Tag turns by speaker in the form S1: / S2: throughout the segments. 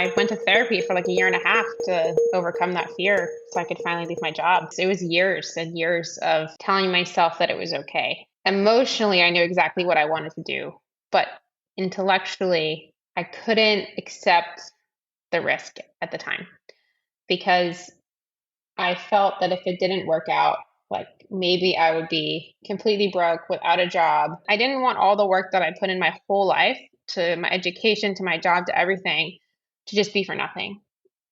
S1: I went to therapy for like a year and a half to overcome that fear so I could finally leave my job. So it was years and years of telling myself that it was okay. Emotionally, I knew exactly what I wanted to do, but intellectually, I couldn't accept the risk at the time because I felt that if it didn't work out, like maybe I would be completely broke without a job. I didn't want all the work that I put in my whole life, to my education, to my job, to everything, to just be for nothing.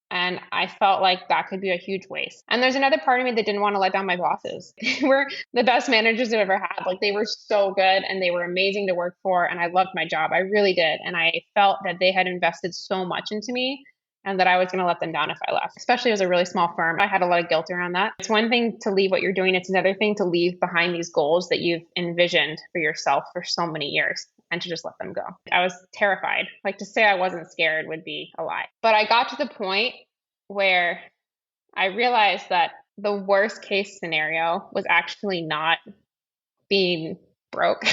S1: And I felt like that could be a huge waste. And there's another part of me that didn't want to let down my bosses. They were the best managers I've ever had. Like they were so good and they were amazing to work for. And I loved my job. I really did. And I felt that they had invested so much into me and that I was going to let them down if I left. Especially as a really small firm. I had a lot of guilt around that. It's one thing to leave what you're doing. It's another thing to leave behind these goals that you've envisioned for yourself for so many years and to just let them go. I was terrified. Like to say I wasn't scared would be a lie. But I got to the point where I realized that the worst case scenario was actually not being broke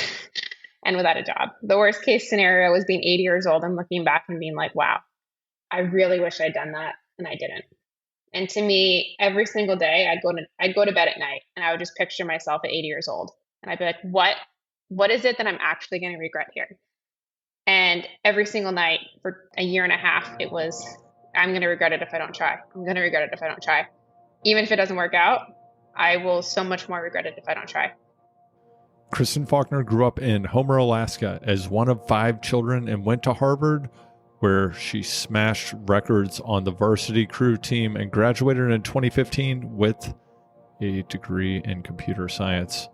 S1: and without a job. The worst case scenario was being 80 years old and looking back and being like, wow, I really wish I'd done that and I didn't. And to me, every single day I'd go to bed at night and I would just picture myself at 80 years old. And I'd be like, what is it that I'm actually going to regret here? And every single night for a year and a half, it was, I'm going to regret it if I don't try. I'm going to regret it if I don't try. Even if it doesn't work out, I will so much more regret it if I don't try.
S2: Kristen Faulkner grew up in Homer, Alaska as one of 5 children and went to Harvard, where she smashed records on the varsity crew team and graduated in 2015 with a degree in computer science.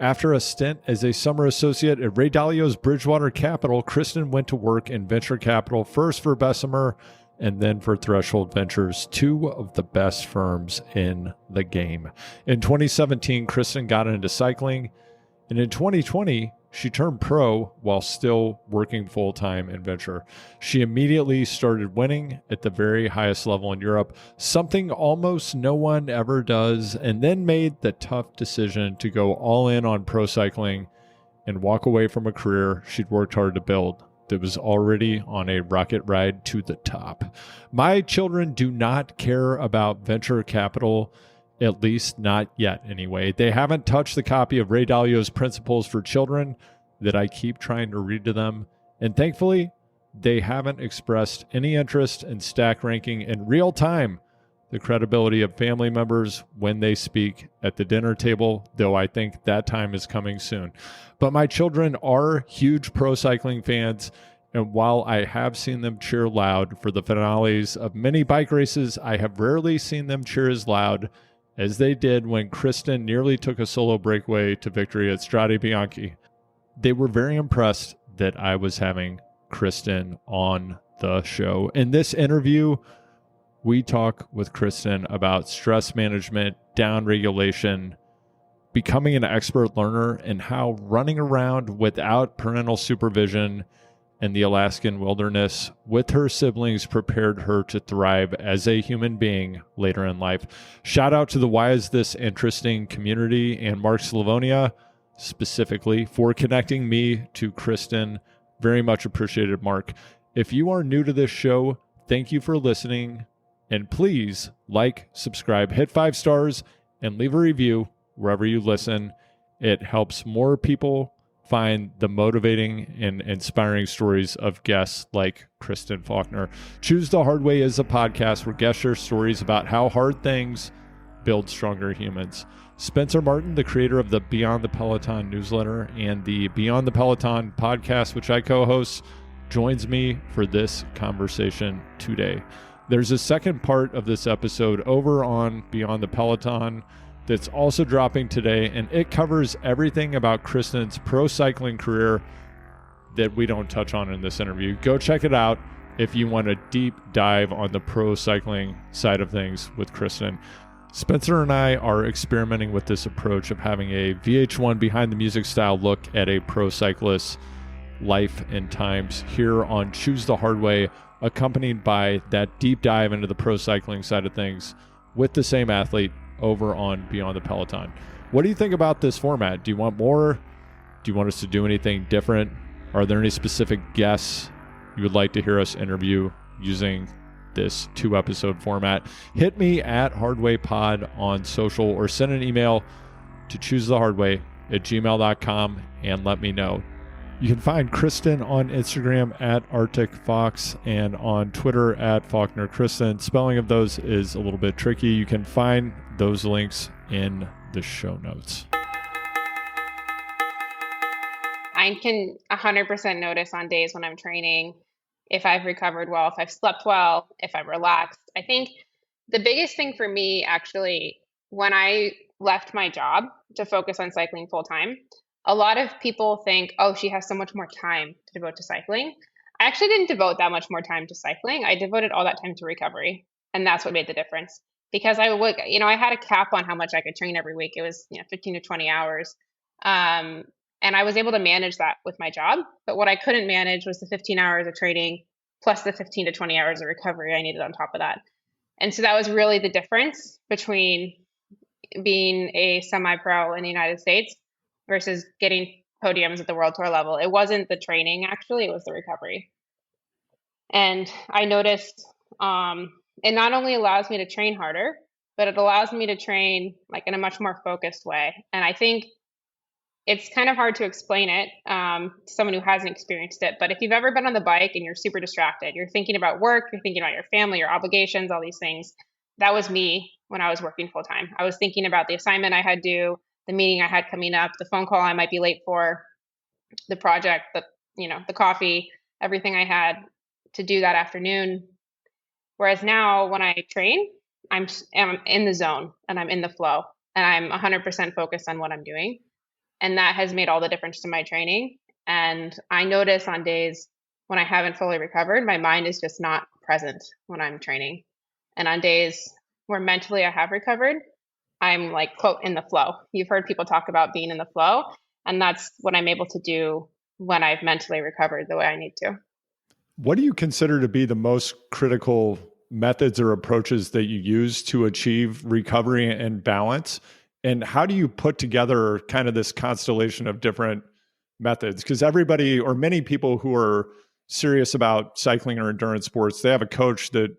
S2: After a stint as a summer associate at Ray Dalio's Bridgewater Capital, Kristen went to work in venture capital, first for Bessemer and then for Threshold Ventures, 2 of the best firms in the game. In 2017, Kristen got into cycling, and in 2020, she turned pro while still working full-time in venture. She immediately started winning at the very highest level in Europe, something almost no one ever does, and then made the tough decision to go all in on pro cycling and walk away from a career she'd worked hard to build that was already on a rocket ride to the top. My children do not care about venture capital, at least not yet anyway. They haven't touched the copy of Ray Dalio's Principles for Children that I keep trying to read to them. And thankfully, they haven't expressed any interest in stack ranking in real time the credibility of family members when they speak at the dinner table, though I think that time is coming soon. But my children are huge pro cycling fans, and while I have seen them cheer loud for the finales of many bike races, I have rarely seen them cheer as loud as they did when Kristen nearly took a solo breakaway to victory at Strade Bianche. They were very impressed that I was having Kristen on the show. In this interview, we talk with Kristen about stress management, down regulation, becoming an expert learner, and how running around without parental supervision in the Alaskan wilderness with her siblings prepared her to thrive as a human being later in life. Shout out to the Why Is This Interesting community and Mark Slavonia specifically for connecting me to Kristen. Very much appreciated, Mark. If you are new to this show, thank you for listening. And please like, subscribe, hit 5 stars, and leave a review wherever you listen. It helps more people find the motivating and inspiring stories of guests like Kristen Faulkner. Choose the Hard Way is a podcast where guests share stories about how hard things build stronger humans. Spencer Martin, the creator of the Beyond the Peloton newsletter and the Beyond the Peloton podcast, which I co-host, joins me for this conversation today. There's a second part of this episode over on Beyond the Peloton that's also dropping today, and it covers everything about Kristen's pro cycling career that we don't touch on in this interview. Go check it out if you want a deep dive on the pro cycling side of things with Kristen. Spencer and I are experimenting with this approach of having a VH1 behind the music style look at a pro cyclist's life and times here on Choose the Hard Way, accompanied by that deep dive into the pro cycling side of things with the same athlete over on Beyond the Peloton. What do you think about this format? Do you want more? Do you want us to do anything different? Are there any specific guests you would like to hear us interview? using this 2-episode format. Hit me at hardwaypod on social or send an email to choosethehardway@gmail.com and let me know. You can find Kristen on Instagram at Arctic Fox and on Twitter at Faulkner Kristen. Spelling of those is a little bit tricky. You can find those links in the show notes.
S1: I can 100% notice on days when I'm training if I've recovered well, if I've slept well, if I'm relaxed. I think the biggest thing for me, actually, when I left my job to focus on cycling full time, a lot of people think, oh, she has so much more time to devote to cycling. I actually didn't devote that much more time to cycling. I devoted all that time to recovery. And that's what made the difference. Because I would, I had a cap on how much I could train every week. It was, 15 to 20 hours. And I was able to manage that with my job. But what I couldn't manage was the 15 hours of training plus the 15 to 20 hours of recovery I needed on top of that. And so that was really the difference between being a semi-pro in the United States versus getting podiums at the World Tour level. It wasn't the training, actually, it was the recovery. And I noticed it not only allows me to train harder, but it allows me to train like in a much more focused way. And I think it's kind of hard to explain it to someone who hasn't experienced it. But if you've ever been on the bike and you're super distracted, you're thinking about work, you're thinking about your family, your obligations, all these things. That was me when I was working full time. I was thinking about the assignment I had due, the meeting I had coming up, the phone call I might be late for, the project, the coffee, everything I had to do that afternoon. Whereas now when I train, I'm in the zone and I'm in the flow and I'm 100% focused on what I'm doing. And that has made all the difference to my training. And I notice on days when I haven't fully recovered, my mind is just not present when I'm training. And on days where mentally I have recovered, I'm like, quote, in the flow. You've heard people talk about being in the flow. And that's what I'm able to do when I've mentally recovered the way I need to.
S2: What do you consider to be the most critical methods or approaches that you use to achieve recovery and balance? And how do you put together kind of this constellation of different methods? Because everybody or many people who are serious about cycling or endurance sports, they have a coach that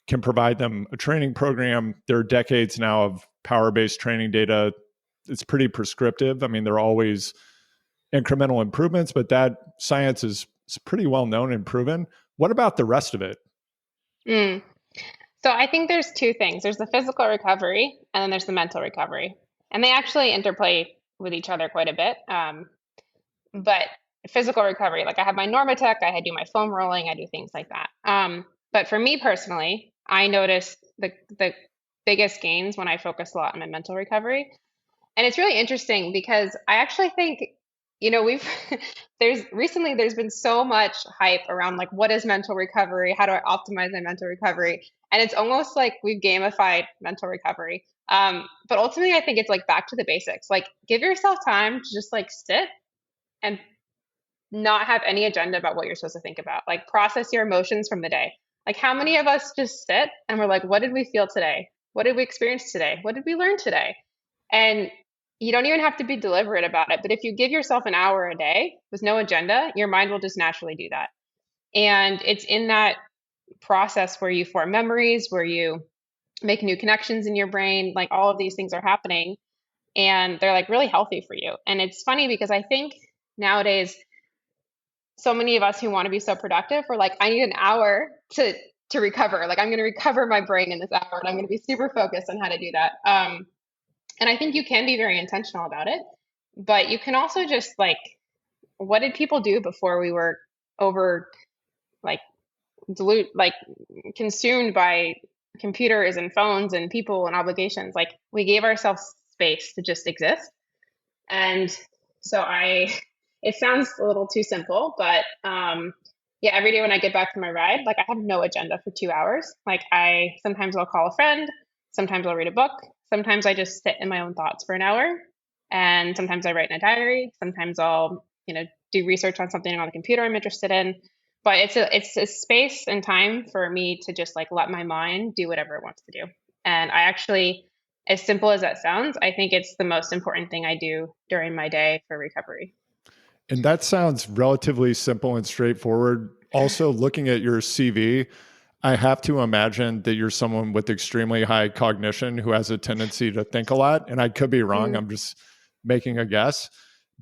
S2: can provide them a training program. There are decades now of power-based training data. It's pretty prescriptive. I mean, there are always incremental improvements, but that science is pretty well known and proven. What about the rest of it?
S1: So I think there's two things. There's the physical recovery and then there's the mental recovery. And they actually interplay with each other quite a bit. But physical recovery, like I have my Normatec, I do my foam rolling, I do things like that. But for me personally, I notice the biggest gains when I focus a lot on my mental recovery. And it's really interesting because I actually think, there's been so much hype around like, what is mental recovery? How do I optimize my mental recovery? And it's almost like we've gamified mental recovery. But ultimately, I think it's like back to the basics. Like give yourself time to just like sit and not have any agenda about what you're supposed to think about. Like process your emotions from the day. Like how many of us just sit and we're like, what did we feel today? What did we experience today? What did we learn today? And you don't even have to be deliberate about it. But if you give yourself an hour a day with no agenda, your mind will just naturally do that. And it's in that process where you form memories, where you make new connections in your brain, like all of these things are happening and they're like really healthy for you. And it's funny because I think nowadays, so many of us who want to be so productive, we're like, I need an hour to recover. Like I'm going to recover my brain in this hour and I'm going to be super focused on how to do that. And I think you can be very intentional about it, but you can also just like, what did people do before we were over like consumed by computers and phones and people and obligations? Like we gave ourselves space to just exist. And so it sounds a little too simple, but every day when I get back from my ride, like I have no agenda for 2 hours. Like sometimes I'll call a friend, sometimes I'll read a book, sometimes I just sit in my own thoughts for an hour, and sometimes I write in a diary, sometimes I'll, do research on something on the computer I'm interested in. But it's a space and time for me to just like let my mind do whatever it wants to do. And I actually, as simple as that sounds, I think it's the most important thing I do during my day for recovery.
S2: And that sounds relatively simple and straightforward. Also, looking at your CV, I have to imagine that you're someone with extremely high cognition who has a tendency to think a lot. And I could be wrong.
S1: Mm.
S2: I'm just making a guess.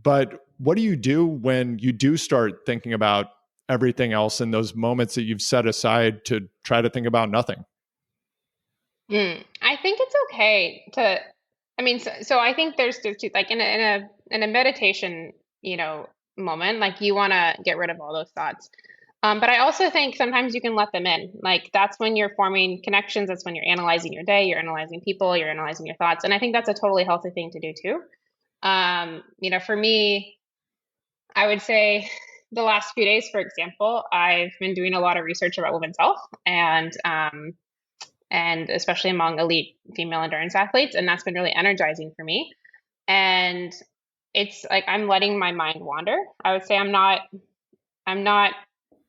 S2: But what do you do when you do start thinking about everything else in those moments that you've set aside to try to think about nothing?
S1: I think it's okay to, I mean, so I think there's two, like in a meditation, you know, moment, like you want to get rid of all those thoughts. But I also think sometimes you can let them in. Like that's when you're forming connections. That's when you're analyzing your day, you're analyzing people, you're analyzing your thoughts. And I think that's a totally healthy thing to do too. For me, I would say the last few days, for example, I've been doing a lot of research about women's health and especially among elite female endurance athletes, and that's been really energizing for me. And it's like I'm letting my mind wander. I would say I'm not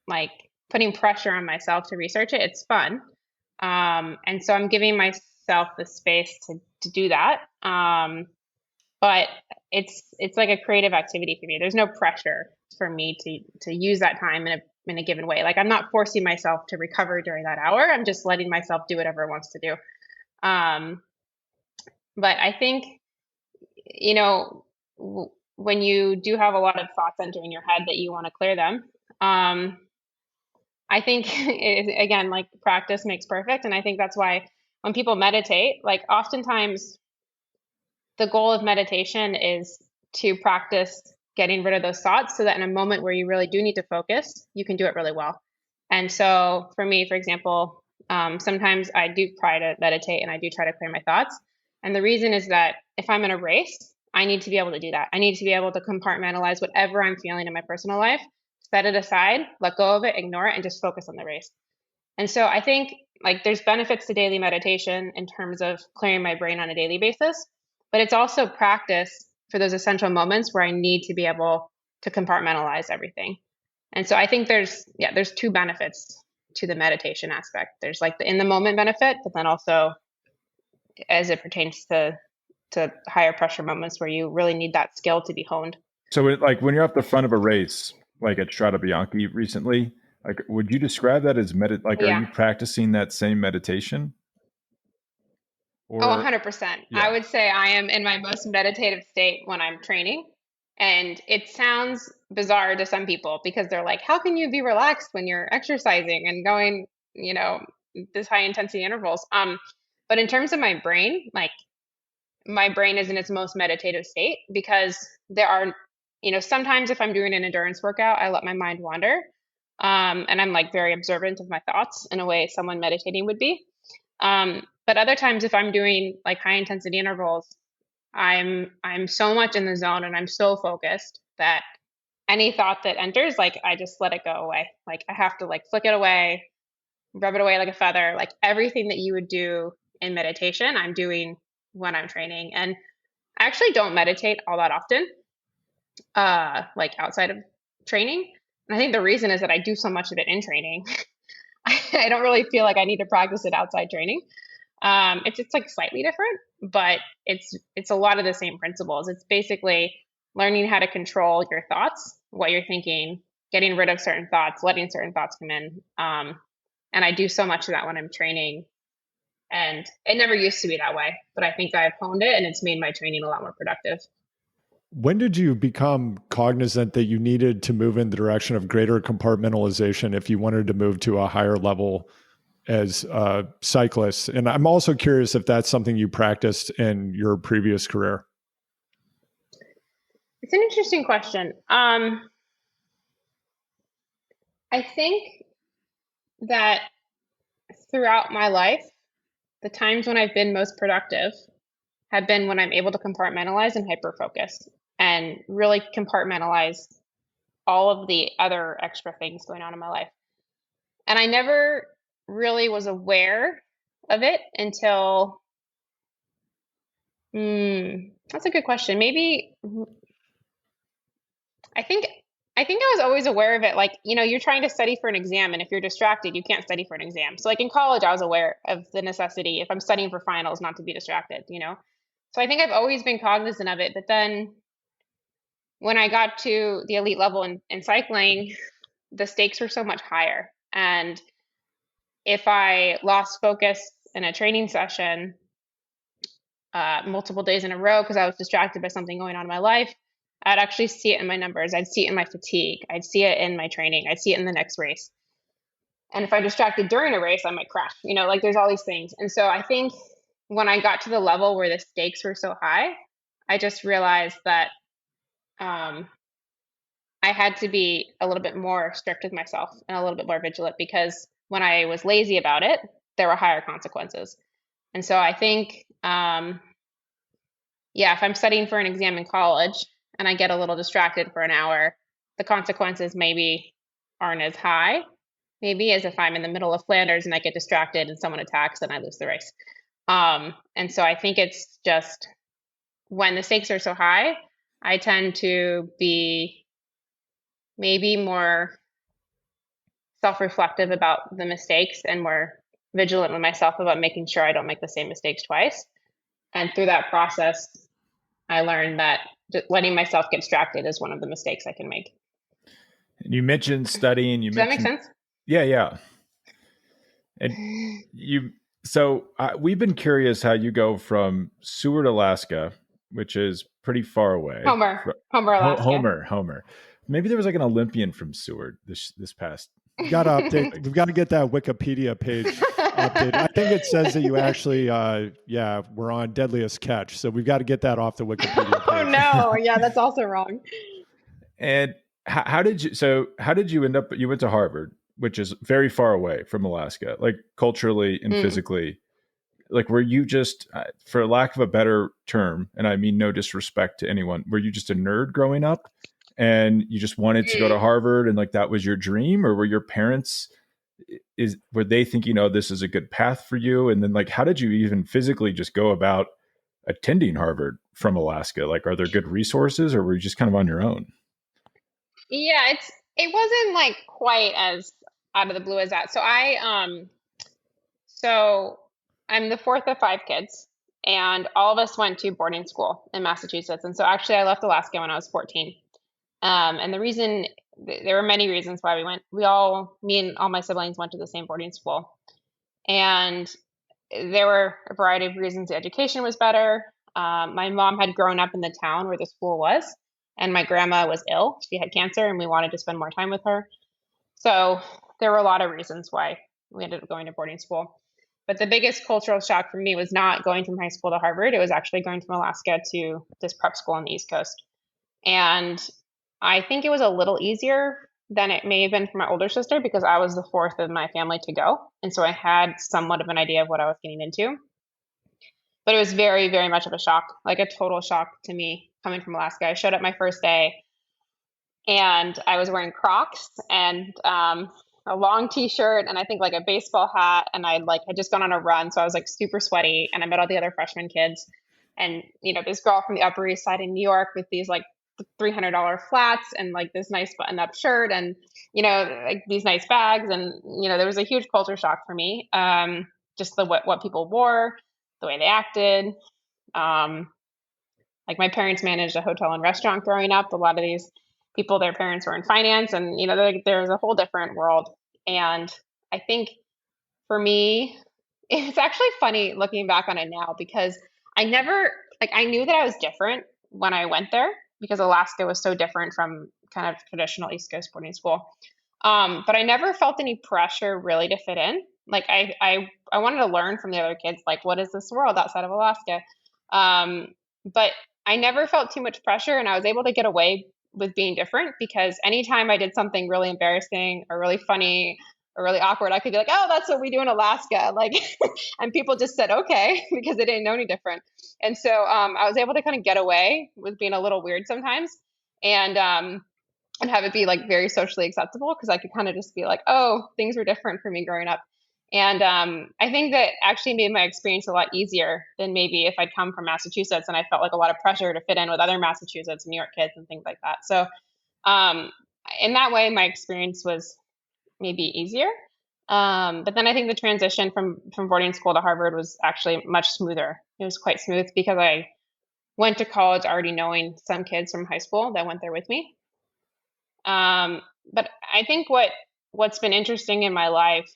S1: like putting pressure on myself to research it. It's fun. And so I'm giving myself the space to do that. But it's like a creative activity for me. There's no pressure for me to use that time in a given way. Like I'm not forcing myself to recover during that hour. I'm just letting myself do whatever it wants to do. Um, but I think, you know, when you do have a lot of thoughts entering your head that you want to clear them, um, I think again, like practice makes perfect. And I think that's why when people meditate, like oftentimes the goal of meditation is to practice getting rid of those thoughts so that in a moment where you really do need to focus, you can do it really well. And so for me, for example, sometimes I do try to meditate and I do try to clear my thoughts. And the reason is that if I'm in a race, I need to be able to do that. I need to be able to compartmentalize whatever I'm feeling in my personal life, set it aside, let go of it, ignore it, and just focus on the race. And so I think like there's benefits to daily meditation in terms of clearing my brain on a daily basis, but it's also practice for those essential moments where I need to be able to compartmentalize everything. And so I think there's two benefits to the meditation aspect. There's like the in the moment benefit, but then also as it pertains to higher pressure moments where you really need that skill to be honed.
S3: So, like when you're at the front of a race, like at Strada Bianchi recently, like would you describe that as Like, are
S1: Yeah.
S3: you practicing that same meditation,
S1: Oh,
S3: or
S1: 100%. I
S3: yeah?
S1: would say I am in my most meditative state when I'm training. And it sounds bizarre to some people because they're like, how can you be relaxed when you're exercising and going, you know, this high intensity intervals? But in terms of my brain, like my brain is in its most meditative state because there are, sometimes if I'm doing an endurance workout, I let my mind wander. And I'm like very observant of my thoughts in a way someone meditating would be. But other times if I'm doing like high intensity intervals, I'm so much in the zone and I'm so focused that any thought that enters, like I just let it go away. Like I have to like flick it away, rub it away like a feather. Like everything that you would do in meditation, I'm doing when I'm training. And I actually don't meditate all that often, like outside of training. And I think the reason is that I do so much of it in training. I don't really feel like I need to practice it outside training. It's like slightly different, but it's a lot of the same principles. It's basically learning how to control your thoughts, what you're thinking, getting rid of certain thoughts, letting certain thoughts come in. And I do so much of that when I'm training. And it never used to be that way, but I think I've honed it and it's made my training a lot more productive.
S2: When did you become cognizant that you needed to move in the direction of greater compartmentalization if you wanted to move to a higher level as a cyclist? And I'm also curious if that's something you practiced in your previous career.
S1: It's an interesting question. I think that throughout my life, the times when I've been most productive have been when I'm able to compartmentalize and hyper focus and really compartmentalize all of the other extra things going on in my life. And I never really was aware of it until, that's a good question. Maybe I think I think I was always aware of it. Like, you're trying to study for an exam, and if you're distracted, you can't study for an exam. So, like in college, I was aware of the necessity, if I'm studying for finals, not to be distracted. So I think I've always been cognizant of it. But then when I got to the elite level in cycling, the stakes were so much higher. And if I lost focus in a training session multiple days in a row because I was distracted by something going on in my life, I'd actually see it in my numbers. I'd see it in my fatigue. I'd see it in my training. I'd see it in the next race. And if I distracted during a race, I might crash. Like there's all these things. And so I think when I got to the level where the stakes were so high, I just realized that I had to be a little bit more strict with myself and a little bit more vigilant, because when I was lazy about it, there were higher consequences. And so I think, if I'm studying for an exam in college and I get a little distracted for an hour, the consequences maybe aren't as high, maybe, as if I'm in the middle of Flanders and I get distracted and someone attacks and I lose the race. And so I think it's just when the stakes are so high, I tend to be maybe more self-reflective about the mistakes and more vigilant with myself about making sure I don't make the same mistakes twice. And through that process, I learned that just letting myself get distracted is one of the mistakes I can make.
S3: And you mentioned studying.
S1: Does that make sense?
S3: Yeah. And we've been curious how you go from Seward, Alaska, which is pretty far away.
S1: Homer, Alaska.
S3: Homer. Maybe there was like an Olympian from Seward this past.
S2: We've got to update. We've got to get that Wikipedia page updated. I think it says that you actually, we're on Deadliest Catch. So we've got to get that off the Wikipedia page.
S1: Oh no, yeah, that's also wrong.
S3: And how did you end up? You went to Harvard, which is very far away from Alaska, like culturally and physically. Like, were you just, for lack of a better term, and I mean no disrespect to anyone, were you just a nerd growing up and you just wanted to go to Harvard and like that was your dream? Or were your parents, were they thinking, oh, this is a good path for you? And then like, how did you even physically just go about attending Harvard from Alaska? Like, are there good resources, or were you just kind of on your own?
S1: Yeah, it wasn't like quite as out of the blue as that. So I'm the fourth of five kids, and all of us went to boarding school in Massachusetts. And so actually I left Alaska when I was 14. And the reason, there were many reasons why we went. Me and all my siblings went to the same boarding school. And there were a variety of reasons. The education was better. My mom had grown up in the town where the school was, and my grandma was ill. She had cancer, and we wanted to spend more time with her. So there were a lot of reasons why we ended up going to boarding school. But the biggest cultural shock for me was not going from high school to Harvard. It was actually going from Alaska to this prep school on the East Coast. And I think it was a little easier than it may have been for my older sister, because I was the fourth of my family to go. And so I had somewhat of an idea of what I was getting into. But it was very, very much of a shock, like a total shock to me coming from Alaska. I showed up my first day and I was wearing Crocs and a long t-shirt and I think like a baseball hat, and I had just gone on a run, so I was like super sweaty, and I met all the other freshman kids, and this girl from the Upper East Side in New York with these like $300 flats and like this nice button-up shirt and like these nice bags, and there was a huge culture shock for me. Just what people wore, the way they acted. Like my parents managed a hotel and restaurant growing up. A lot of these people, their parents were in finance, and there's a whole different world. And I think for me, it's actually funny looking back on it now, because I never, I knew that I was different when I went there, because Alaska was so different from kind of traditional East Coast boarding school. But I never felt any pressure really to fit in. Like I wanted to learn from the other kids, like, what is this world outside of Alaska? But I never felt too much pressure, and I was able to get away with being different, because anytime I did something really embarrassing or really funny or really awkward, I could be like, oh, that's what we do in Alaska. Like, and people just said, okay, because they didn't know any different. And so I was able to kind of get away with being a little weird sometimes, and have it be like very socially acceptable, because I could kind of just be like, oh, things were different for me growing up. And I think that actually made my experience a lot easier than maybe if I'd come from Massachusetts and I felt like a lot of pressure to fit in with other Massachusetts and New York kids and things like that. So in that way, my experience was maybe easier. But then I think the transition from boarding school to Harvard was actually much smoother. It was quite smooth, because I went to college already knowing some kids from high school that went there with me. But I think what's been interesting in my life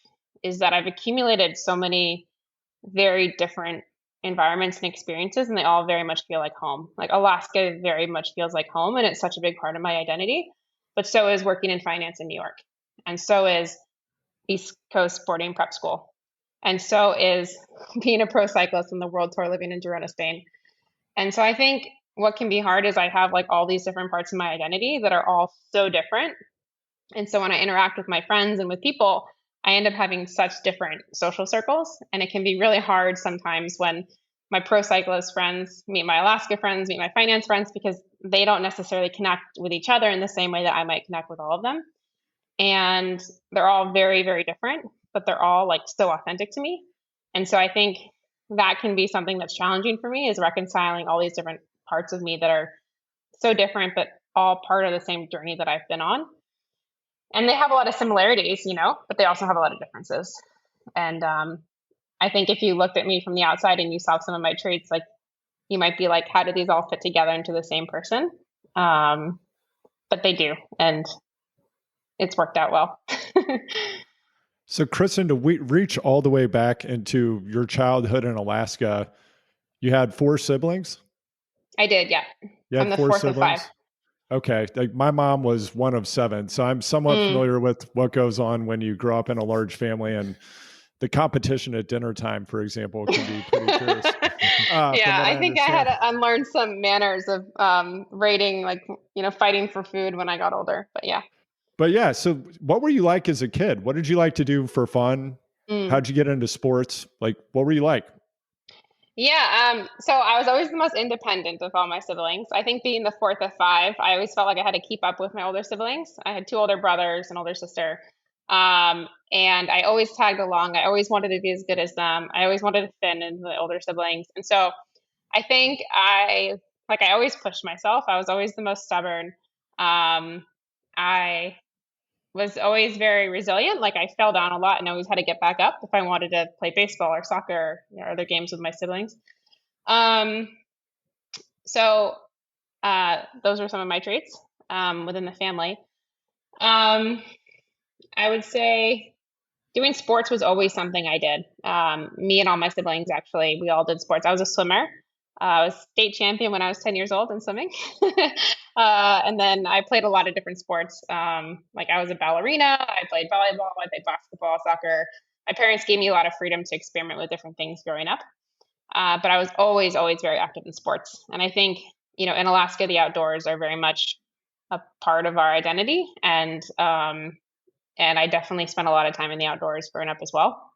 S1: is that I've accumulated so many very different environments and experiences, and they all very much feel like home. Like Alaska very much feels like home, and it's such a big part of my identity. But so is working in finance in New York, and so is East Coast Sporting Prep School, and so is being a pro cyclist in the World Tour, living in Girona, Spain. And so I think what can be hard is I have like all these different parts of my identity that are all so different. And so when I interact with my friends and with people, I end up having such different social circles. And it can be really hard sometimes when my pro cyclist friends meet my Alaska friends, meet my finance friends, because they don't necessarily connect with each other in the same way that I might connect with all of them. And they're all very, very different, but they're all like so authentic to me. And so I think that can be something that's challenging for me, is reconciling all these different parts of me that are so different, but all part of the same journey that I've been on. And they have a lot of similarities, but they also have a lot of differences. And I think if you looked at me from the outside and you saw some of my traits, like you might be like, how do these all fit together into the same person? But they do. And it's worked out well.
S2: So, Kristen, to reach all the way back into your childhood in Alaska, you had 4 siblings?
S1: I did, yeah.
S2: You had
S1: I'm the
S2: 4
S1: fourth of
S2: siblings?
S1: 5.
S2: Okay. Like my mom was one of 7. So I'm somewhat familiar with what goes on when you grow up in a large family, and the competition at dinner time, for example, can be pretty fierce.
S1: Yeah, I think I had to unlearn some manners of rating, like, fighting for food when I got older. But yeah.
S2: But yeah, so what were you like as a kid? What did you like to do for fun? How'd you get into sports? Like, what were you like?
S1: Yeah, so I was always the most independent of all my siblings. I think being the fourth of 5, I always felt like I had to keep up with my older siblings. I had 2 older brothers, an older sister. And I always tagged along. I always wanted to be as good as them. I always wanted to fit into the older siblings. And so I think I always pushed myself. I was always the most stubborn. I was always very resilient. Like I fell down a lot and always had to get back up if I wanted to play baseball or soccer or other games with my siblings. So those were some of my traits within the family. I would say doing sports was always something I did. Me and all my siblings, actually, we all did sports. I was a swimmer. I was state champion when I was 10 years old in swimming. And then I played a lot of different sports. Like I was a ballerina. I played volleyball. I played basketball, soccer. My parents gave me a lot of freedom to experiment with different things growing up. But I was always, always very active in sports. And I think, in Alaska, the outdoors are very much a part of our identity. And I definitely spent a lot of time in the outdoors growing up as well.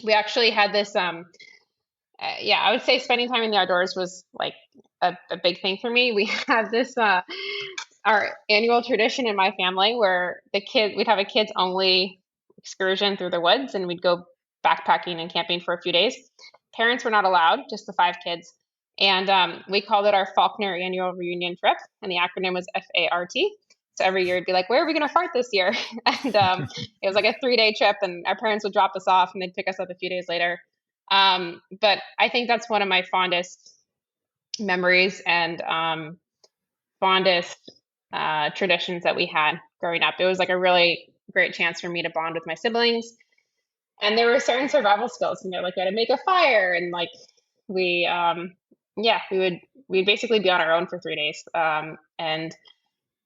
S1: We actually had this, I would say spending time in the outdoors was like a big thing for me. We had this, our annual tradition in my family where we'd have a kids only excursion through the woods, and we'd go backpacking and camping for a few days. Parents were not allowed, just the 5 kids. And we called it our Faulkner annual reunion trip, and the acronym was FART. So every year it'd be like, where are we going to fart this year? And it was like a 3-day trip, and our parents would drop us off and they'd pick us up a few days later. But I think that's one of my fondest memories and fondest traditions that we had growing up. It was like a really great chance for me to bond with my siblings. And there were certain survival skills, like how to make a fire, and like we'd basically be on our own for 3 days. And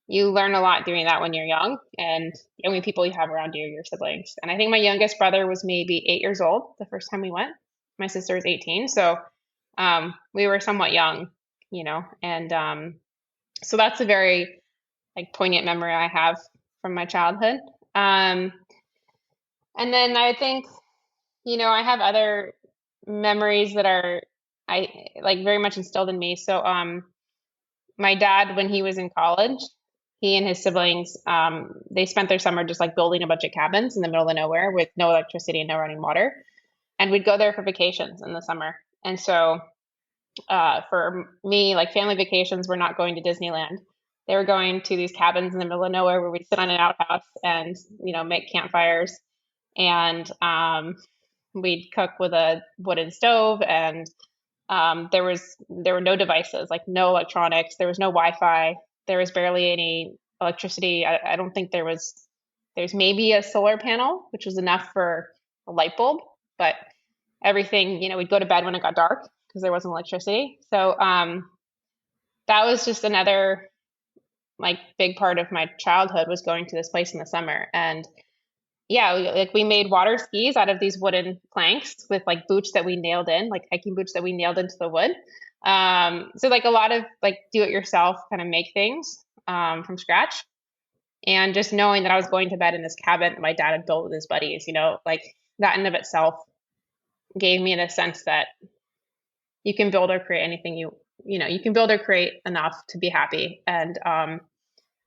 S1: you learn a lot doing that when you're young, and the only people you have around you are your siblings. And I think my youngest brother was maybe 8 years old the first time we went. My sister was 18. So we were somewhat young, and so that's a very like poignant memory I have from my childhood. And then I think, I have other memories that are I like very much instilled in me. So my dad, when he was in college, he and his siblings, they spent their summer just like building a bunch of cabins in the middle of nowhere with no electricity and no running water. And we'd go there for vacations in the summer. And so for me, like family vacations were not going to Disneyland. They were going to these cabins in the middle of nowhere where we'd sit on an outhouse and, make campfires. And we'd cook with a wooden stove, and there were no devices, like no electronics. There was no Wi-Fi. There was barely any electricity. I don't think there's maybe a solar panel, which was enough for a light bulb, but everything, we'd go to bed when it got dark because there wasn't electricity. So that was just another like big part of my childhood was going to this place in the summer. And yeah, we made water skis out of these wooden planks with like boots that we nailed in, like hiking boots that we nailed into the wood. So like a lot of like do it yourself kind of make things from scratch. And just knowing that I was going to bed in this cabin that my dad had built with his buddies, like that in of itself gave me the sense that you can build or create anything you can build or create enough to be happy. And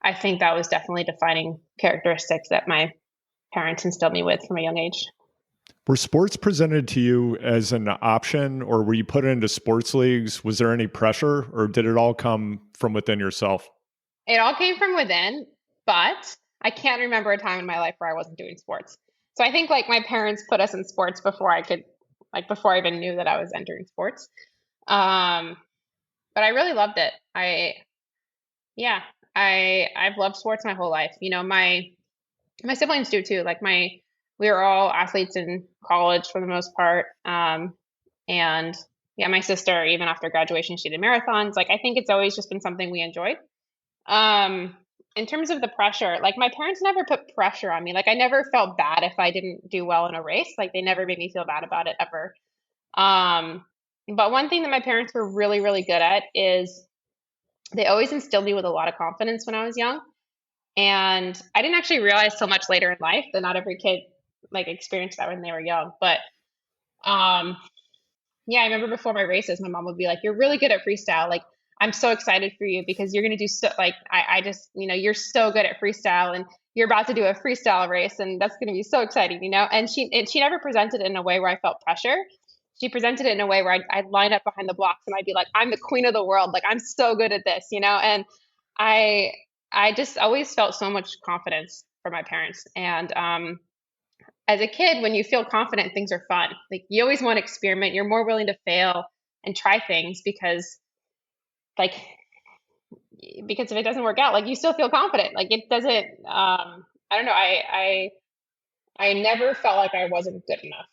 S1: I think that was definitely defining characteristics that my parents instilled me with from a young age.
S2: Were sports presented to you as an option, or were you put into sports leagues? Was there any pressure, or did it all come from within yourself?
S1: It all came from within, but I can't remember a time in my life where I wasn't doing sports. So I think like my parents put us in sports before I even knew that I was entering sports. But I really loved it. I've loved sports my whole life. My siblings do too. Like we were all athletes in college for the most part. And yeah, my sister, even after graduation, she did marathons. Like I think it's always just been something we enjoyed. In terms of the pressure, like my parents never put pressure on me. Like I never felt bad if I didn't do well in a race. Like they never made me feel bad about it ever. But one thing that my parents were really, really good at is they always instilled me with a lot of confidence when I was young. And I didn't actually realize so much later in life that not every kid like experienced that when they were young. But yeah, I remember before my races, my mom would be like, "You're really good at freestyle. Like, I'm so excited for you because you're gonna do so like I just, you're so good at freestyle and you're about to do a freestyle race and that's gonna be so exciting." And she never presented it in a way where I felt pressure. She presented it in a way where I'd line up behind the blocks and I'd be like, "I'm the queen of the world. Like, I'm so good at this," And I I just always felt so much confidence from my parents. And as a kid, when you feel confident, things are fun. Like you always want to experiment. You're more willing to fail and try things like, because if it doesn't work out, like you still feel confident. Like it doesn't, I don't know. I never felt like I wasn't good enough,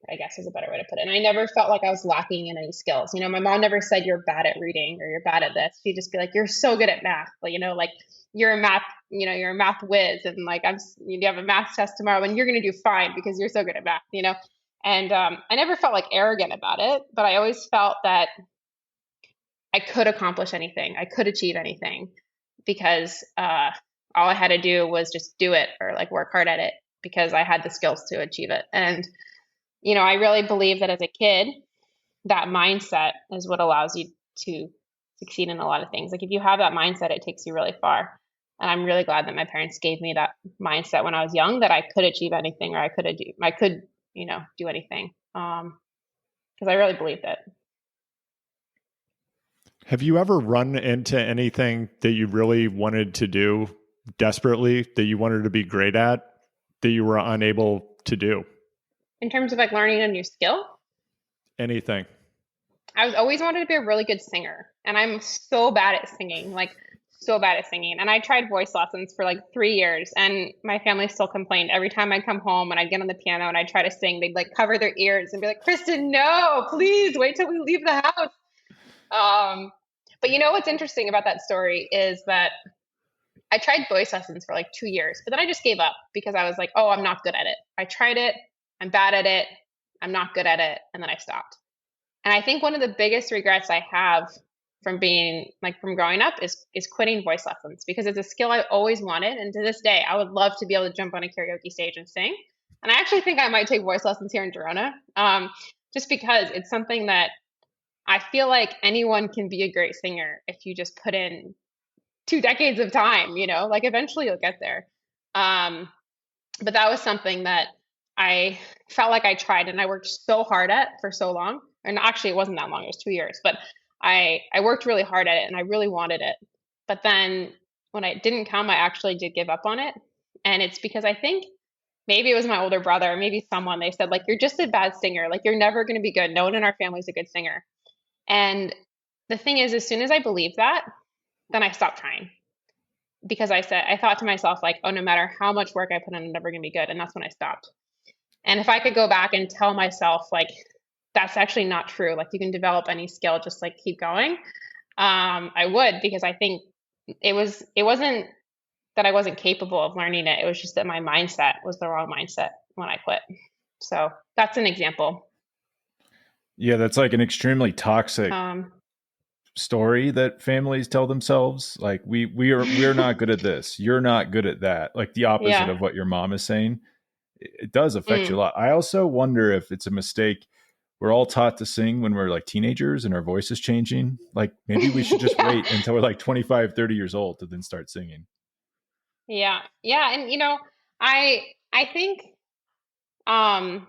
S1: I guess is a better way to put it. And I never felt like I was lacking in any skills. My mom never said you're bad at reading or you're bad at this. She'd just be like, "You're so good at math." Like, like you're a math, you're a math whiz. And like, you have a math test tomorrow and you're going to do fine because you're so good at math. And I never felt like arrogant about it, but I always felt that I could accomplish anything. I could achieve anything because all I had to do was just do it or like work hard at it because I had the skills to achieve it. And I really believe that as a kid, that mindset is what allows you to succeed in a lot of things. Like if you have that mindset, it takes you really far. And I'm really glad that my parents gave me that mindset when I was young, that I could achieve anything or I could, do anything. Because I really believed it.
S2: Have you ever run into anything that you really wanted to do desperately, that you wanted to be great at, that you were unable to do?
S1: In terms of like learning a new skill?
S2: Anything.
S1: I was always wanted to be a really good singer. And I'm so bad at singing, like so bad at singing. And I tried voice lessons for like 3 years and my family still complained. Every time I'd come home and I'd get on the piano and I'd try to sing, they'd like cover their ears and be like, "Kristen, no, please wait till we leave the house." But what's interesting about that story is that I tried voice lessons for like 2 years, but then I just gave up because I was like, "Oh, I'm not good at it. I tried it. I'm bad at it. I'm not good at it." And then I stopped. And I think one of the biggest regrets I have from growing up is quitting voice lessons because it's a skill I always wanted. And to this day, I would love to be able to jump on a karaoke stage and sing. And I actually think I might take voice lessons here in Girona, just because it's something that I feel like anyone can be a great singer if you just put in 2 decades of time, like eventually you'll get there. But that was something that I felt like I tried and I worked so hard at for so long. And actually, it wasn't that long. It was 2 years. But I worked really hard at it and I really wanted it. But then when it didn't come, I actually did give up on it. And it's because I think maybe it was my older brother, maybe someone, they said, like, "You're just a bad singer. Like, you're never going to be good. No one in our family is a good singer." And the thing is, as soon as I believed that, then I stopped trying. Because I thought to myself, like, "Oh, no matter how much work I put in, I'm never going to be good." And that's when I stopped. And if I could go back and tell myself like that's actually not true, like you can develop any skill, just like keep going, I would, because I think it wasn't that I wasn't capable of learning it. It was just that my mindset was the wrong mindset when I quit. So that's an example.
S3: Yeah, that's like an extremely toxic
S1: Um,
S3: story that families tell themselves. Like we're not good at this. You're not good at that. Like the opposite
S1: yeah.
S3: of what your mom is saying. It does affect you a
S1: Mm.
S3: lot. I also wonder if it's a mistake. We're all taught to sing when we're like teenagers and our voice is changing. Like maybe we should just
S1: Yeah.
S3: wait until we're like 25, 30 years old to then start singing.
S1: Yeah. Yeah. And I think um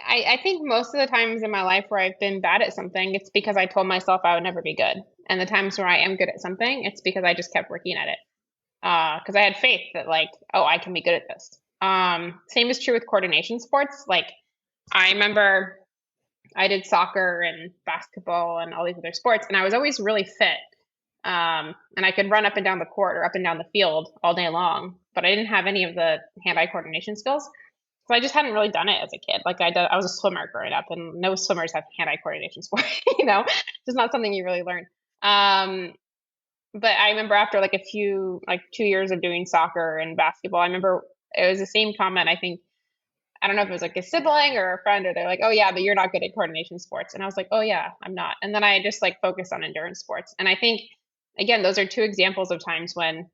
S1: I think most of the times in my life where I've been bad at something, it's because I told myself I would never be good. And the times where I am good at something, it's because I just kept working at it. Because I had faith that like, oh, I can be good at this. Same is true with coordination sports. Like I remember I did soccer and basketball and all these other sports, and I was always really fit. And I could run up and down the court or up and down the field all day long, but I didn't have any of the hand-eye coordination skills. So I just hadn't really done it as a kid. Like I was a swimmer growing up, and no swimmers have hand-eye coordination sport. Just not something you really learn. Um, but I remember after like 2 years of doing soccer and basketball, I remember it was the same comment. I think I don't know if it was like a sibling or a friend, or they're like, "Oh yeah, but you're not good at coordination sports," and I was like, "Oh yeah, I'm not." And then I just like focused on endurance sports, and I think again, those are two examples of times when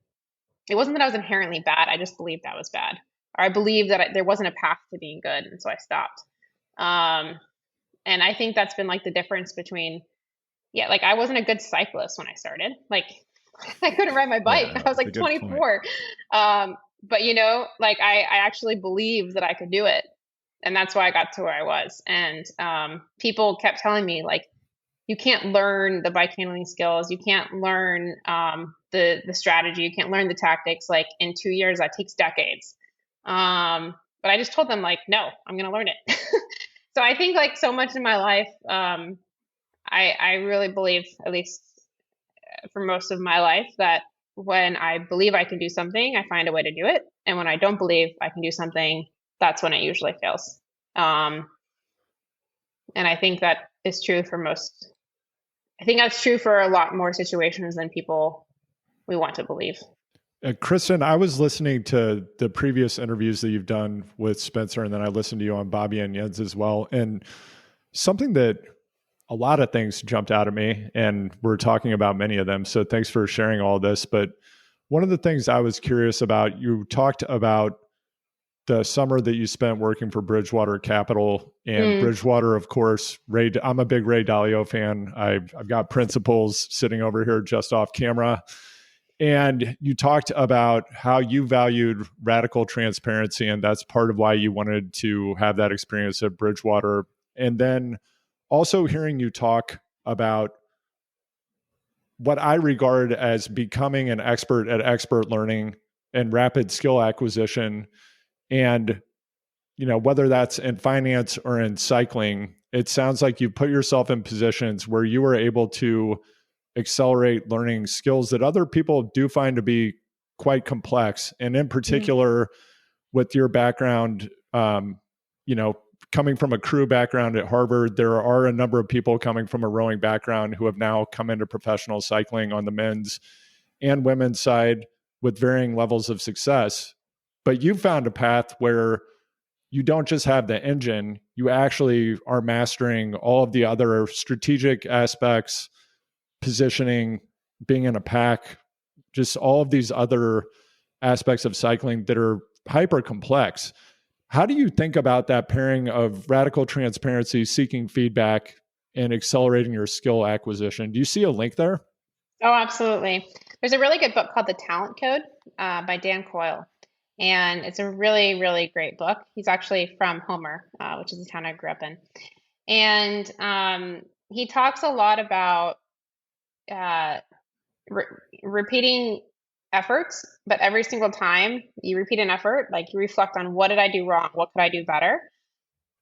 S1: it wasn't that I was inherently bad. I just believed I was bad, or I believed that there wasn't a path to being good, and so I stopped. Um, and I think that's been like the difference between, yeah, like I wasn't a good cyclist when I started. Like I couldn't ride my bike.
S3: Yeah,
S1: I was
S3: that's a
S1: like
S3: good point.
S1: 24. But like I actually believed that I could do it. And that's why I got to where I was. And people kept telling me like, you can't learn the bike handling skills. You can't learn the strategy. You can't learn the tactics like in 2 years. That takes decades. But I just told them like, no, I'm going to learn it. So I think like so much in my life, I really believe, at least for most of my life, that when I believe I can do something, I find a way to do it. And when I don't believe I can do something, that's when it usually fails. Um, and I think that is true for most. I think that's true for a lot more situations than people we want to believe.
S2: Kristen, I was listening to the previous interviews that you've done with Spencer, and then I listened to you on Bobby and Jens as well. And something that a lot of things jumped out at me, and we're talking about many of them. So thanks for sharing all this. But one of the things I was curious about, you talked about the summer that you spent working for Bridgewater Capital, and
S1: Mm,
S2: Bridgewater, of course, I'm a big Ray Dalio fan. I've got principals sitting over here just off camera. And you talked about how you valued radical transparency, and that's part of why you wanted to have that experience at Bridgewater. And then also hearing you talk about what I regard as becoming an expert at expert learning and rapid skill acquisition. And, whether that's in finance or in cycling, it sounds like you put yourself in positions where you were able to accelerate learning skills that other people do find to be quite complex. And in
S1: mm,
S2: particular, with your background, you know, coming from a crew background at Harvard, there are a number of people coming from a rowing background who have now come into professional cycling on the men's and women's side with varying levels of success. But you found a path where you don't just have the engine, you actually are mastering all of the other strategic aspects, positioning, being in a pack, just all of these other aspects of cycling that are hyper complex. How do you think about that pairing of radical transparency, seeking feedback, and accelerating your skill acquisition? Do you see a link there?
S1: Oh, absolutely. There's a really good book called The Talent Code by Dan Coyle. And it's a really, really great book. He's actually from Homer, which is the town I grew up in. And he talks a lot about uh, re repeating efforts, but every single time you repeat an effort, like you reflect on what did I do wrong? What could I do better?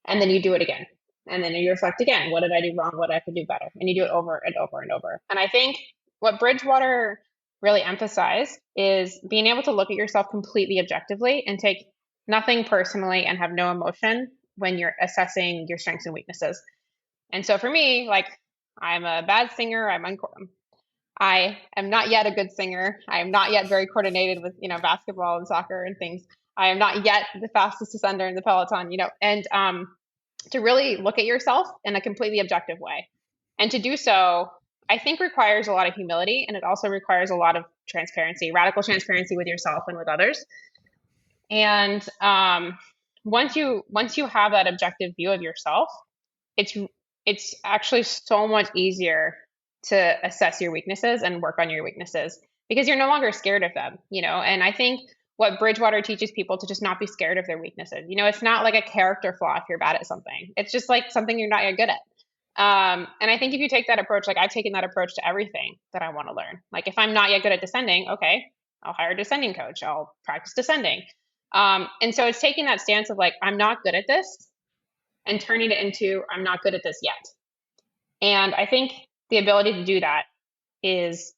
S1: And then you do it again. And then you reflect again. What did I do wrong? What I could do better? And you do it over and over and over. And I think what Bridgewater really emphasized is being able to look at yourself completely objectively and take nothing personally and have no emotion when you're assessing your strengths and weaknesses. And so for me, like, I'm a bad singer. I am not yet a good singer. I am not yet very coordinated with, basketball and soccer and things. I am not yet the fastest ascender in the peloton, and to really look at yourself in a completely objective way. And to do so, I think requires a lot of humility, and it also requires a lot of transparency, radical transparency with yourself and with others. And once you have that objective view of yourself, it's it's actually so much easier to assess your weaknesses and work on your weaknesses because you're no longer scared of them, And I think what Bridgewater teaches people to just not be scared of their weaknesses. It's not like a character flaw if you're bad at something. It's just like something you're not yet good at. And I think if you take that approach, like I've taken that approach to everything that I want to learn. Like if I'm not yet good at descending, okay, I'll hire a descending coach. I'll practice descending. And so it's taking that stance of like, I'm not good at this and turning it into, I'm not good at this yet. And I think the ability to do that is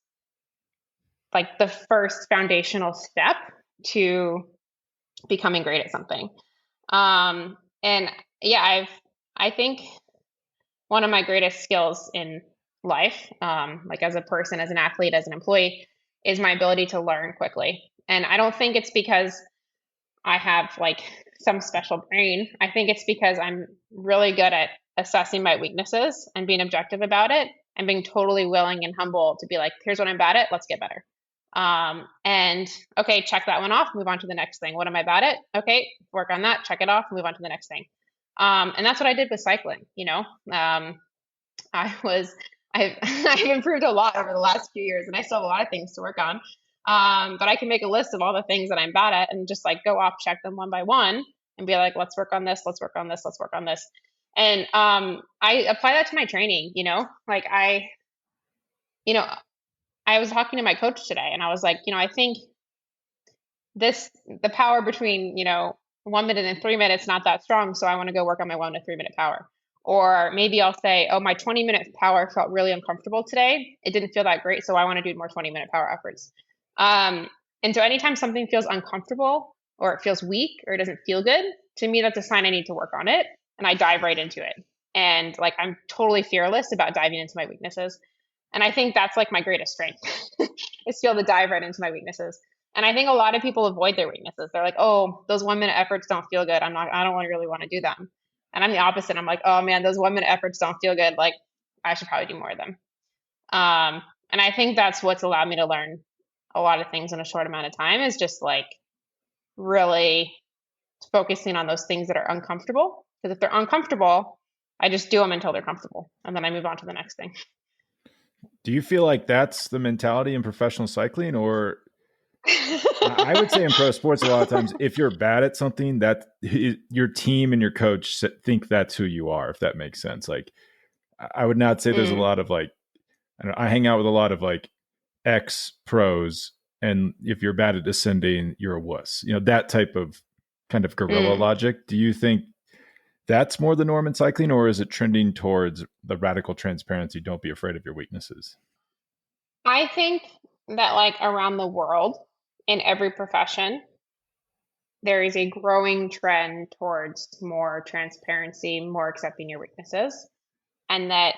S1: like the first foundational step to becoming great at something. And yeah, I think one of my greatest skills in life, like as a person, as an athlete, as an employee, is my ability to learn quickly. And I don't think it's because I have like some special brain. I think it's because I'm really good at assessing my weaknesses and being objective about it and being totally willing and humble to be like, here's what I'm bad at, let's get better. And okay, check that one off, move on to the next thing. What am I bad at? Okay, work on that, check it off, move on to the next thing. And that's what I did with cycling, I've improved a lot over the last few years and I still have a lot of things to work on. But I can make a list of all the things that I'm bad at and just like go off, check them one by one and be like, let's work on this, let's work on this, let's work on this. And I apply that to my training, like I was talking to my coach today and I was like, I think the power between, 1 minute and 3 minutes, not that strong. So I want to go work on my 1 to 3 minute power. Or maybe I'll say, oh, my 20-minute power felt really uncomfortable today. It didn't feel that great. So I want to do more 20-minute power efforts. And so anytime something feels uncomfortable or it feels weak or it doesn't feel good, to me, that's a sign I need to work on it. And I dive right into it. And like, I'm totally fearless about diving into my weaknesses. And I think that's like my greatest strength is to be able to dive right into my weaknesses. And I think a lot of people avoid their weaknesses. They're like, oh, those 1 minute efforts don't feel good. I don't really want to do them. And I'm the opposite. I'm like, oh man, those 1 minute efforts don't feel good. Like I should probably do more of them. And I think that's what's allowed me to learn a lot of things in a short amount of time is just like really focusing on those things that are uncomfortable. Because if they're uncomfortable, I just do them until they're comfortable. And then I move on to the next thing.
S3: Do you feel like that's the mentality in professional cycling? Or I would say in pro sports, a lot of times, if you're bad at something, that your team and your coach think that's who you are, if that makes sense. Like, I would not say there's a lot of like, I hang out with a lot of like ex pros, and if you're bad at descending, you're a wuss. That type of kind of guerrilla logic. Do you think that's more the norm in cycling, or is it trending towards the radical transparency? Don't be afraid of your weaknesses.
S1: I think that like around the world, in every profession, there is a growing trend towards more transparency, more accepting your weaknesses, and that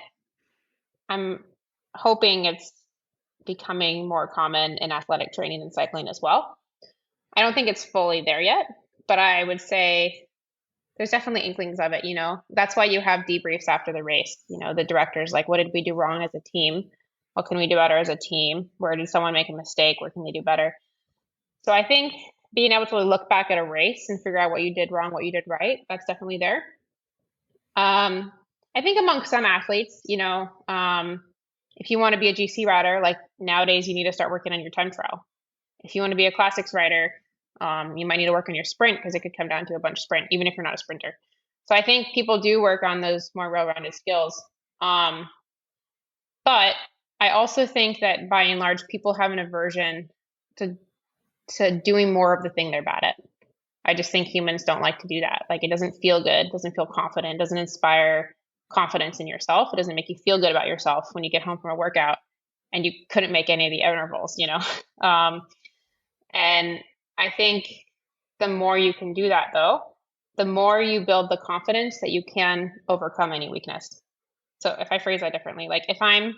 S1: I'm hoping it's becoming more common in athletic training and cycling as well. I don't think it's fully there yet, but I would say there's definitely inklings of it, That's why you have debriefs after the race. The director's like, what did we do wrong as a team? What can we do better as a team? Where did someone make a mistake? Where can they do better? So I think being able to look back at a race and figure out what you did wrong, what you did right, that's definitely there. I think among some athletes, if you want to be a GC rider, like nowadays you need to start working on your time trial. If you want to be a classics rider, you might need to work on your sprint because it could come down to a bunch of sprint, even if you're not a sprinter. So I think people do work on those more well-rounded skills. But I also think that by and large, people have an aversion to doing more of the thing they're bad at. I just think humans don't like to do that. Like it doesn't feel good, doesn't feel confident, doesn't inspire confidence in yourself. It doesn't make you feel good about yourself when you get home from a workout and you couldn't make any of the intervals, And I think the more you can do that though, the more you build the confidence that you can overcome any weakness. So if I phrase that differently, like if I'm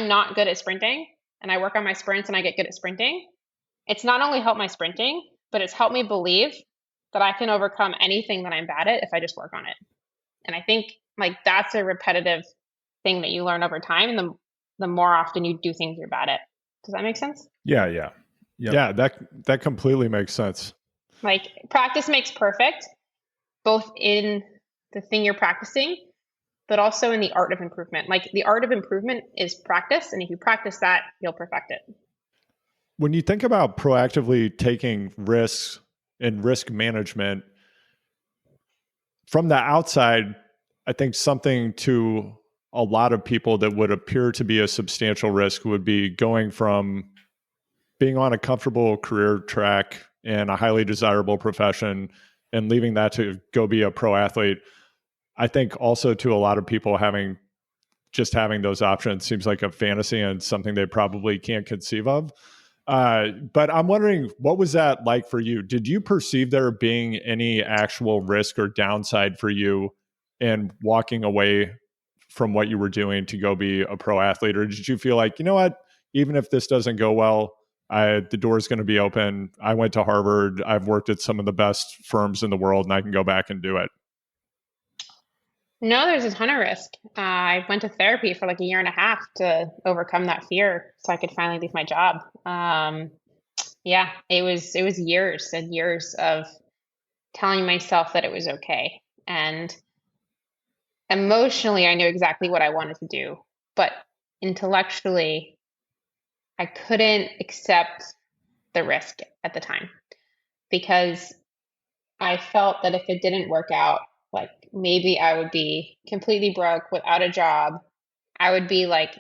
S1: not good at sprinting and I work on my sprints and I get good at sprinting, it's not only helped my sprinting, but it's helped me believe that I can overcome anything that I'm bad at if I just work on it. And I think like that's a repetitive thing that you learn over time, and the more often you do things you're bad at. Does that make sense?
S3: Yeah. Yep.
S2: Yeah, that completely makes sense.
S1: Like practice makes perfect, both in the thing you're practicing, but also in the art of improvement. Like the art of improvement is practice, and if you practice that, you'll perfect it.
S2: When you think about proactively taking risks and risk management from the outside, I think something to a lot of people that would appear to be a substantial risk would be going from being on a comfortable career track in a highly desirable profession and leaving that to go be a pro athlete. I think also to a lot of people having those options seems like a fantasy and something they probably can't conceive of. But I'm wondering, what was that like for you? Did you perceive there being any actual risk or downside for you in walking away from what you were doing to go be a pro athlete? Or did you feel like, you know what, even if this doesn't go well, the door is going to be open. I went to Harvard. I've worked at some of the best firms in the world, and I can go back and do it.
S1: No, there's a ton of risk. I went to therapy for like a year and a half to overcome that fear so I could finally leave my job. Yeah, it was years and years of telling myself that it was okay. And emotionally, I knew exactly what I wanted to do, but intellectually, I couldn't accept the risk at the time because I felt that if it didn't work out, like maybe I would be completely broke without a job. I would be like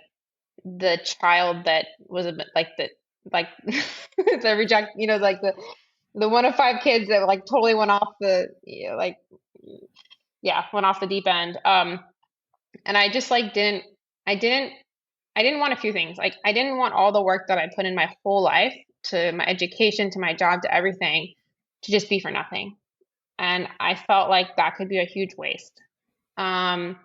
S1: the child that was a bit like like the reject, like the one of five kids that like totally went off the, like, yeah, went off the deep end. And I just like I didn't, I didn't want a few things. Like I didn't want all the work that I put in my whole life to my education, to my job, to everything to just be for nothing. And I felt like that could be a huge waste. Um,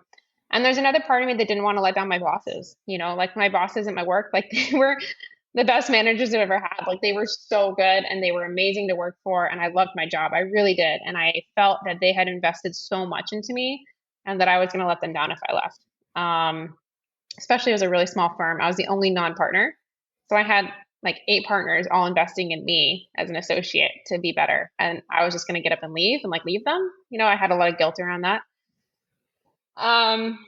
S1: and there's another part of me that didn't want to let down my bosses. Like my bosses at my work, like they were the best managers I've ever had. Like they were so good and they were amazing to work for. And I loved my job. I really did. And I felt that they had invested so much into me and that I was going to let them down if I left. Especially it was a really small firm. I was the only non-partner. So I had like 8 partners all investing in me as an associate to be better. And I was just going to get up and leave and like leave them. I had a lot of guilt around that. And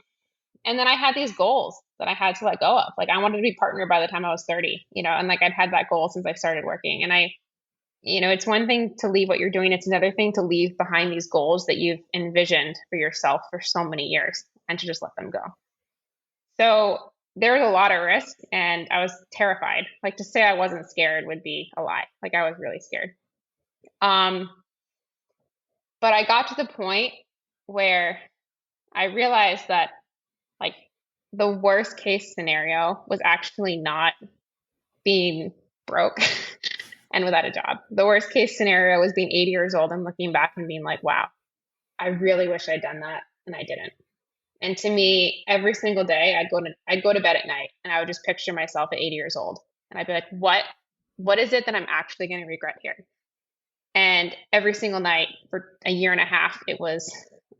S1: then I had these goals that I had to let go of. Like I wanted to be partner by the time I was 30, and like I'd had that goal since I started working. And it's one thing to leave what you're doing. It's another thing to leave behind these goals that you've envisioned for yourself for so many years and to just let them go. So there was a lot of risk and I was terrified. Like to say I wasn't scared would be a lie. Like I was really scared. But I got to the point where I realized that like the worst case scenario was actually not being broke and without a job. The worst case scenario was being 80 years old and looking back and being like, wow, I really wish I'd done that and I didn't. And to me, every single day I'd go to bed at night and I would just picture myself at 80 years old. And I'd be like, what is it that I'm actually going to regret here? And every single night for a year and a half, it was,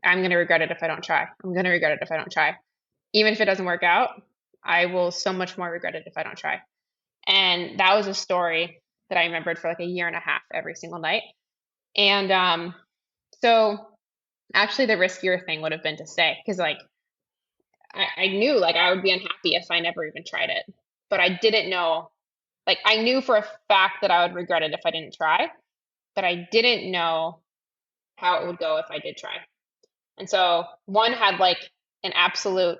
S1: I'm going to regret it if I don't try. I'm going to regret it if I don't try. Even if it doesn't work out, I will so much more regret it if I don't try. And that was a story that I remembered for like a year and a half every single night. And so actually the riskier thing would have been to stay because like I knew like I would be unhappy if I never even tried it. But I didn't know, like I knew for a fact that I would regret it if I didn't try, but I didn't know how it would go if I did try. And so one had like an absolute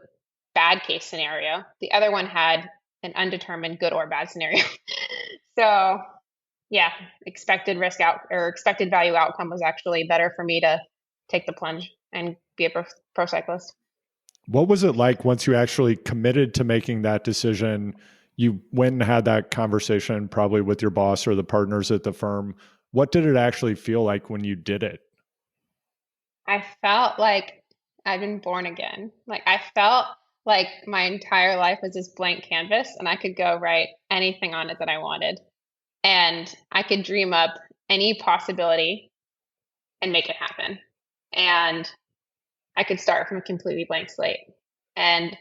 S1: bad case scenario. The other one had an undetermined good or bad scenario. So yeah, expected risk out or expected value outcome was actually better for me to take the plunge and be a pro cyclist.
S2: What was it like once you actually committed to making that decision? You went and had that conversation probably with your boss or the partners at the firm. What did it actually feel like when you did it?
S1: I felt like I'd been born again. Like I felt like my entire life was this blank canvas and I could go write anything on it that I wanted. And I could dream up any possibility and make it happen. And I could start from a completely blank slate. And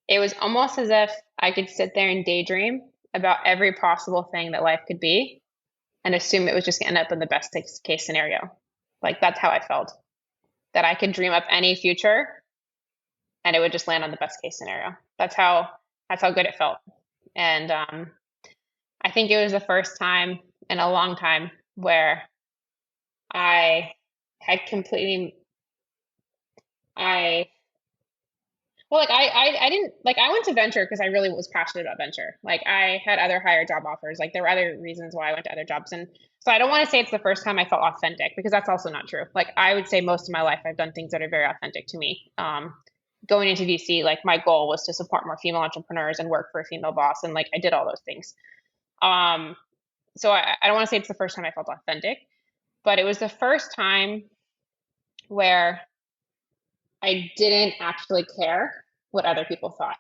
S1: it was almost as if I could sit there and daydream about every possible thing that life could be and assume it was just going to end up in the best case scenario. Like that's how I felt. That I could dream up any future and it would just land on the best case scenario. That's how good it felt. And I think it was the first time in a long time where I had completely I well like I didn't like I went to venture because I really was passionate about venture. Like I had other higher job offers. Like there were other reasons why I went to other jobs, and so I don't want to say it's the first time I felt authentic because that's also not true. Like I would say most of my life I've done things that are very authentic to me. Going into VC, like my goal was to support more female entrepreneurs and work for a female boss, and like I did all those things. Um, so I don't want to say it's the first time I felt authentic, but it was the first time where I didn't actually care what other people thought.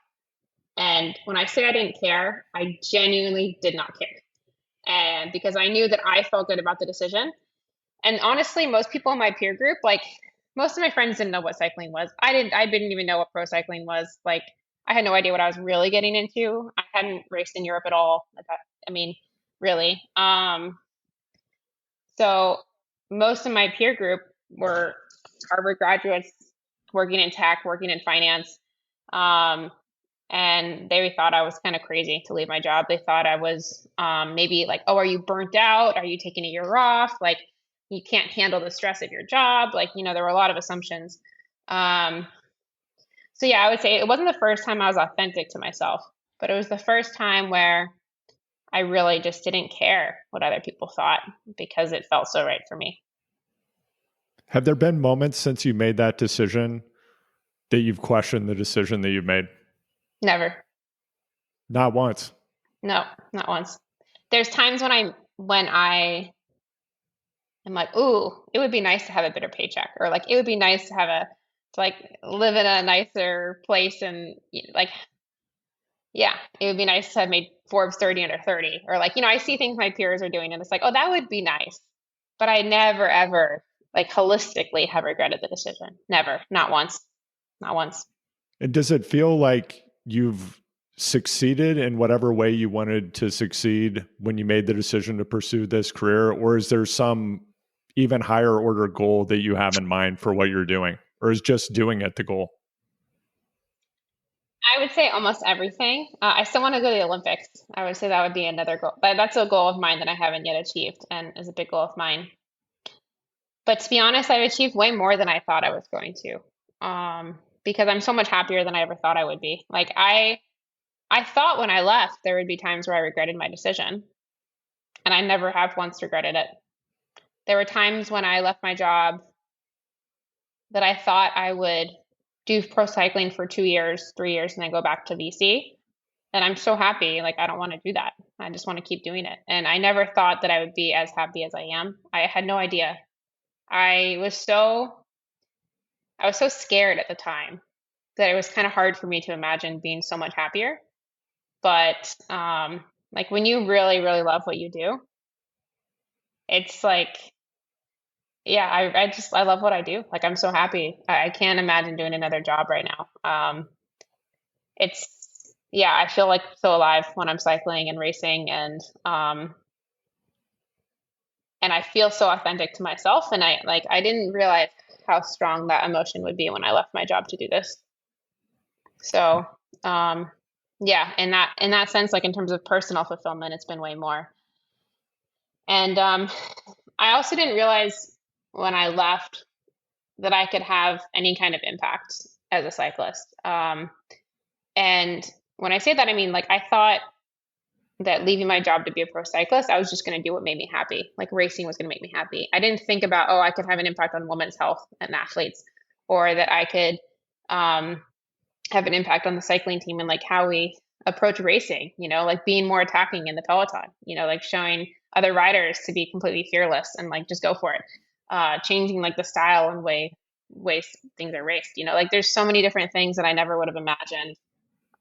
S1: And when I say I didn't care, I genuinely did not care. And because I knew that I felt good about the decision. And honestly, most people in my peer group, like most of my friends didn't know what cycling was. I didn't even know what pro cycling was. Like I had no idea what I was really getting into. I hadn't raced in Europe at all. I mean, really. So most of my peer group were Harvard graduates working in tech, working in finance. Um, and they thought I was kind of crazy to leave my job. They thought I was maybe like, oh, are you burnt out? Are you taking a year off? Like, you can't handle the stress of your job. Like, there were a lot of assumptions. Um, so, yeah, I would say it wasn't the first time I was authentic to myself, but it was the first time where I really just didn't care what other people thought because it felt so right for me.
S2: Have there been moments since you made that decision that you've questioned the decision that you made?
S1: Never.
S2: Not once.
S1: No, not once. There's times when I am like, ooh, it would be nice to have a better paycheck, or like it would be nice to have to like live in a nicer place, and like, yeah, it would be nice to have made Forbes 30 under 30, or like, I see things my peers are doing, and it's like, oh, that would be nice, but I never ever like holistically have regretted the decision. Never, not once, not once.
S2: And does it feel like you've succeeded in whatever way you wanted to succeed when you made the decision to pursue this career? Or is there some even higher order goal that you have in mind for what you're doing? Or is just doing it the goal?
S1: I would say almost everything. I still want to go to the Olympics. I would say that would be another goal, but that's a goal of mine that I haven't yet achieved, and is a big goal of mine. But to be honest, I've achieved way more than I thought I was going to, because I'm so much happier than I ever thought I would be. Like I thought when I left there would be times where I regretted my decision, and I never have once regretted it. There were times when I left my job that I thought I would do pro cycling for 2 years, 3 years, and then go back to VC. And I'm so happy. Like, I don't want to do that. I just want to keep doing it. And I never thought that I would be as happy as I am. I had no idea. I was so I was so scared at the time that it was kind of hard for me to imagine being so much happier. But like when you really, really love what you do, it's like, yeah, I love what I do. Like I'm so happy. I can't imagine doing another job right now. It's yeah, I feel like so alive when I'm cycling and racing, and I feel so authentic to myself. And I didn't realize how strong that emotion would be when I left my job to do this. So yeah, in that sense, like in terms of personal fulfillment, it's been way more. And I also didn't realize when I left that I could have any kind of impact as a cyclist. And when I say that, I mean, like, I thought that leaving my job to be a pro cyclist, I was just going to do what made me happy. Like, racing was going to make me happy. I didn't think about, oh, I could have an impact on women's health and athletes, or that I could have an impact on the cycling team and like how we approach racing, like being more attacking in the peloton, like showing other riders to be completely fearless and like just go for it. Changing like the style and ways things are raced. Like there's so many different things that I never would have imagined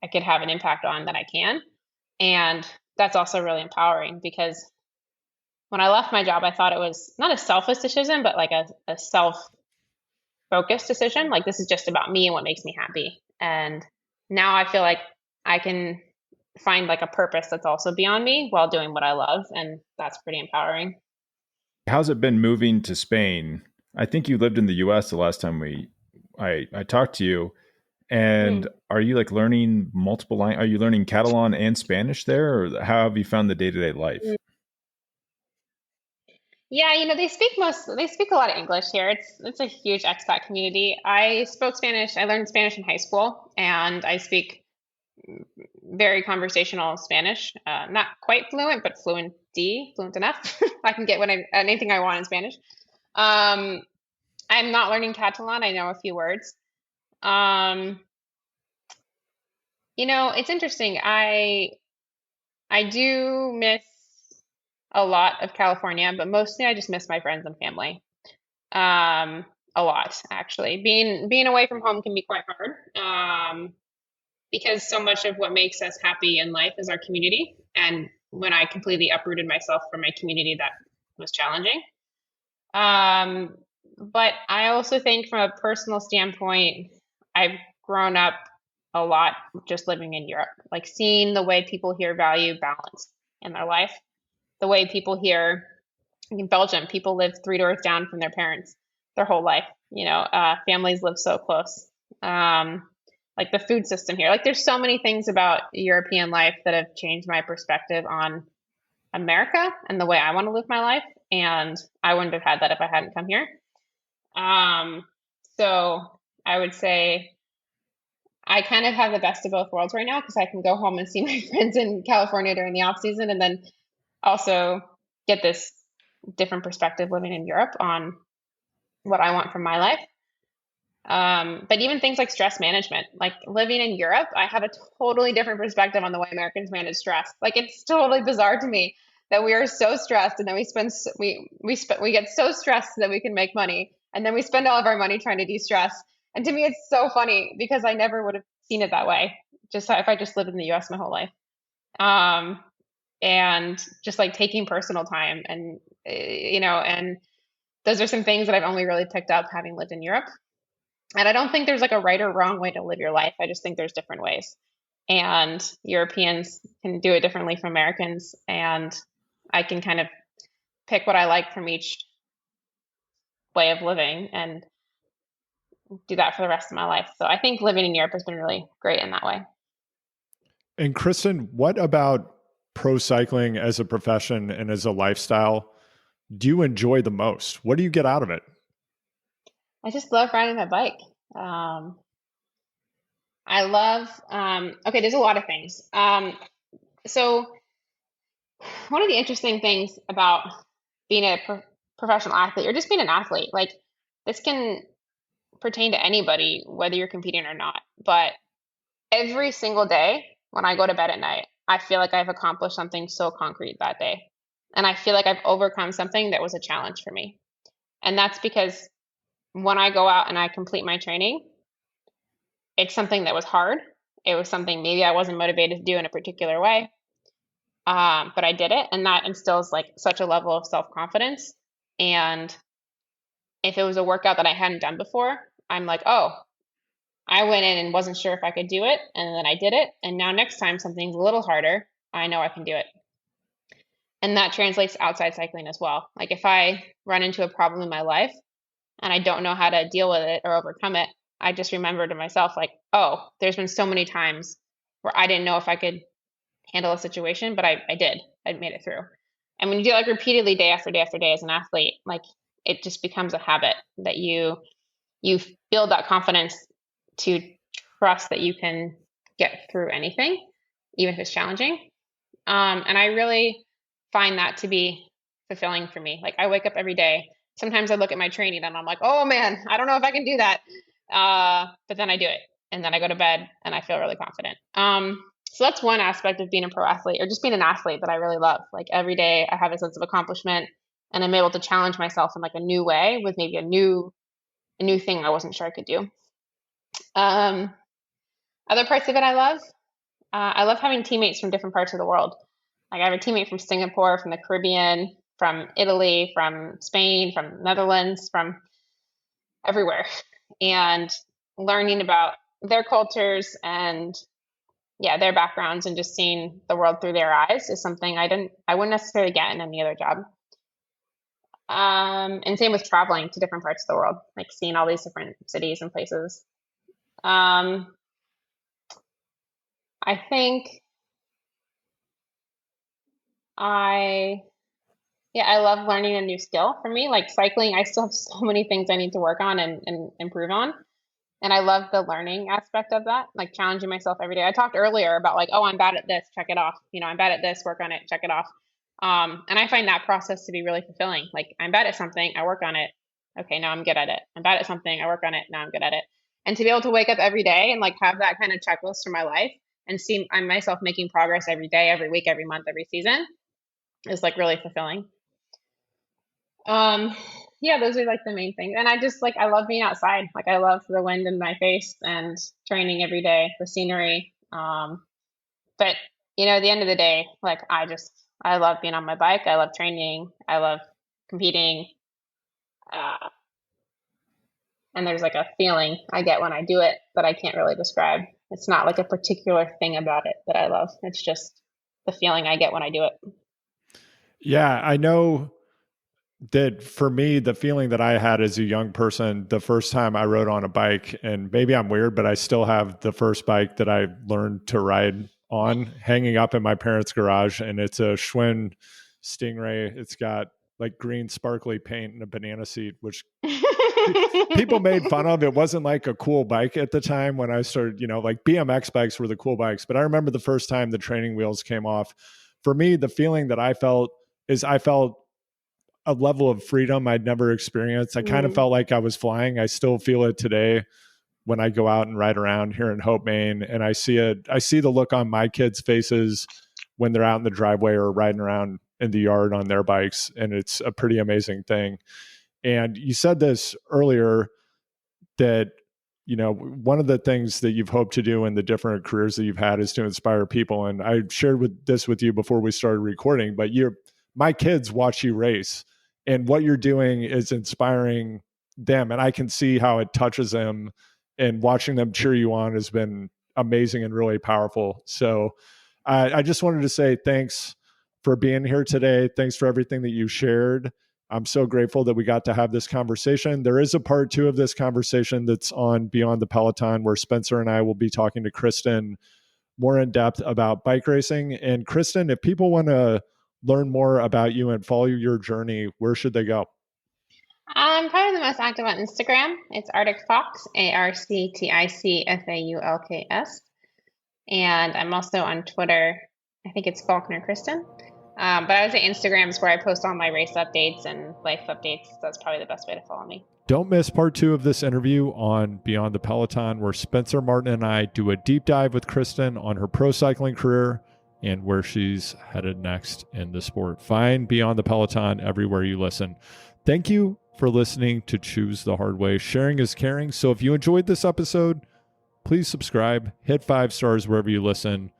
S1: I could have an impact on that I can. And that's also really empowering because when I left my job, I thought it was not a selfish decision, but like a self-focused decision. Like this is just about me and what makes me happy. And now I feel like I can find like a purpose that's also beyond me while doing what I love. And that's pretty empowering.
S3: How's it been moving to Spain? I think you lived in the US the last time I talked to you. And
S1: Mm.
S3: are you like learning multiple languages? Are you learning Catalan and Spanish there, or how have you found the day-to-day life?
S1: Yeah, they speak a lot of English here. It's a huge expat community. I spoke Spanish. I learned Spanish in high school, and I speak very conversational Spanish. Not quite fluent, but fluent enough. I can get anything I want in Spanish. Um, I'm not learning Catalan. I know a few words. Um, it's interesting. I do miss a lot of California, but mostly I just miss my friends and family. Um, a lot actually. Being away from home can be quite hard. Because so much of what makes us happy in life is our community. And when I completely uprooted myself from my community, that was challenging. Um, but I also think from a personal standpoint, I've grown up a lot just living in Europe, like seeing the way people here value balance in their life, the way people here in Belgium, people live 3 doors down from their parents their whole life. Families live so close. Um, like the food system here. Like there's so many things about European life that have changed my perspective on America and the way I want to live my life. And I wouldn't have had that if I hadn't come here. Um, so I would say I kind of have the best of both worlds right now because I can go home and see my friends in California during the off season and then also get this different perspective living in Europe on what I want from my life. But even things like stress management, like living in Europe, I have a totally different perspective on the way Americans manage stress. Like it's totally bizarre to me that we are so stressed and then we get so stressed that we can make money and then we spend all of our money trying to de-stress. And to me, it's so funny because I never would have seen it that way. Just if I just lived in the US my whole life. Um, and just like taking personal time and those are some things that I've only really picked up having lived in Europe. And I don't think there's like a right or wrong way to live your life. I just think there's different ways. And Europeans can do it differently from Americans. And I can kind of pick what I like from each way of living and do that for the rest of my life. So I think living in Europe has been really great in that way.
S2: And Kristen, what about pro cycling as a profession and as a lifestyle do you enjoy the most? What do you get out of it?
S1: I just love riding my bike. Um, I love, okay, there's a lot of things. So one of the interesting things about being a professional athlete or just being an athlete, like this can pertain to anybody, whether you're competing or not. But every single day when I go to bed at night, I feel like I've accomplished something so concrete that day. And I feel like I've overcome something that was a challenge for me. And that's because when I go out and I complete my training, it's something that was hard. It was something maybe I wasn't motivated to do in a particular way. But I did it, and that instills like such a level of self-confidence. And if it was a workout that I hadn't done before, I'm like, oh, I went in and wasn't sure if I could do it, and then I did it. And now next time something's a little harder, I know I can do it. And that translates outside cycling as well. Like if I run into a problem in my life and I don't know how to deal with it or overcome it, I just remember to myself, like, oh, there's been so many times where I didn't know if I could handle a situation, but I did. I made it through. And when you do it like repeatedly day after day after day as an athlete, like it just becomes a habit that you build that confidence to trust that you can get through anything, even if it's challenging. And I really find that to be fulfilling for me. Like I wake up every day. Sometimes I look at my training and I'm like, oh man, I don't know if I can do that. But then I do it. And then I go to bed and I feel really confident. So that's one aspect of being a pro athlete or just being an athlete that I really love. Like every day I have a sense of accomplishment and I'm able to challenge myself in like a new way with maybe a new thing I wasn't sure I could do. Um, Other parts of it I love having teammates from different parts of the world. Like I have a teammate from Singapore, from the Caribbean, from Italy, from Spain, from Netherlands, from everywhere. And learning about their cultures and their backgrounds and just seeing the world through their eyes is something I wouldn't necessarily get in any other job. And same with traveling to different parts of the world, like seeing all these different cities and places. Um, I think I I love learning a new skill. For me, like cycling, I still have so many things I need to work on and improve on. And I love the learning aspect of that, like challenging myself every day. I talked earlier about like, oh, I'm bad at this, check it off. I'm bad at this, work on it, check it off. And I find that process to be really fulfilling. Like I'm bad at something, I work on it. Okay, now I'm good at it. I'm bad at something, I work on it, now I'm good at it. And to be able to wake up every day and like have that kind of checklist for my life and see myself making progress every day, every week, every month, every season is like really fulfilling. Those are like the main things. And I just like I love being outside. Like I love the wind in my face and training every day, the scenery. But at the end of the day, like I love being on my bike. I love training. I love competing. And there's like a feeling I get when I do it that I can't really describe. It's not like a particular thing about it that I love. It's just the feeling I get when I do it.
S2: Yeah, I know that for me, the feeling that I had as a young person, the first time I rode on a bike, and maybe I'm weird, but I still have the first bike that I learned to ride on hanging up in my parents' garage. And it's a Schwinn Stingray. It's got like green sparkly paint and a banana seat, which people made fun of. It wasn't like a cool bike at the time when I started, like BMX bikes were the cool bikes. But I remember the first time the training wheels came off. For me, the feeling that I felt is I felt a level of freedom I'd never experienced. I kind of felt like I was flying. I still feel it today when I go out and ride around here in Hope, Maine, and I see the look on my kids' faces when they're out in the driveway or riding around in the yard on their bikes. And it's a pretty amazing thing. And you said this earlier that, one of the things that you've hoped to do in the different careers that you've had is to inspire people. And I shared this with you before we started recording, but my kids watch you race, and what you're doing is inspiring them. And I can see how it touches them, and watching them cheer you on has been amazing and really powerful. So I just wanted to say thanks for being here today. Thanks for everything that you shared. I'm so grateful that we got to have this conversation. There is a part 2 of this conversation that's on Beyond the Peloton, where Spencer and I will be talking to Kristen more in depth about bike racing. And Kristen, if people want to learn more about you and follow your journey, where should they go?
S1: I'm probably the most active on Instagram. It's Arctic Fox, ARCTICFAULKS. And I'm also on Twitter. I think it's Faulkner Kristen. But I would say Instagram is where I post all my race updates and life updates. So that's probably the best way to follow me.
S2: Don't miss part 2 of this interview on Beyond the Peloton, where Spencer Martin and I do a deep dive with Kristen on her pro cycling career and where she's headed next in the sport. Find Beyond the Peloton everywhere you listen. Thank you for listening to Choose the Hard Way. Sharing is caring. So if you enjoyed this episode, please subscribe, hit 5 stars wherever you listen,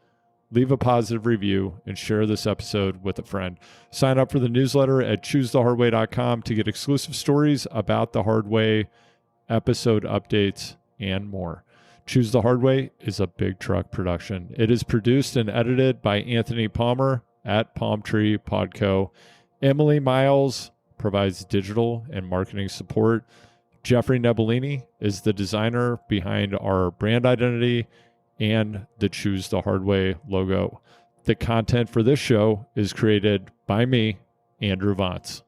S2: leave a positive review, and share this episode with a friend. Sign up for the newsletter at choosethehardway.com to get exclusive stories about the hard way, episode updates, and more. Choose the Hard Way is a Big Truck production. It is produced and edited by Anthony Palmer at Palm Tree Podco. Emily Miles provides digital and marketing support. Jeffrey Nebellini is the designer behind our brand identity and the Choose the Hard Way logo. The content for this show is created by me, Andrew Vance.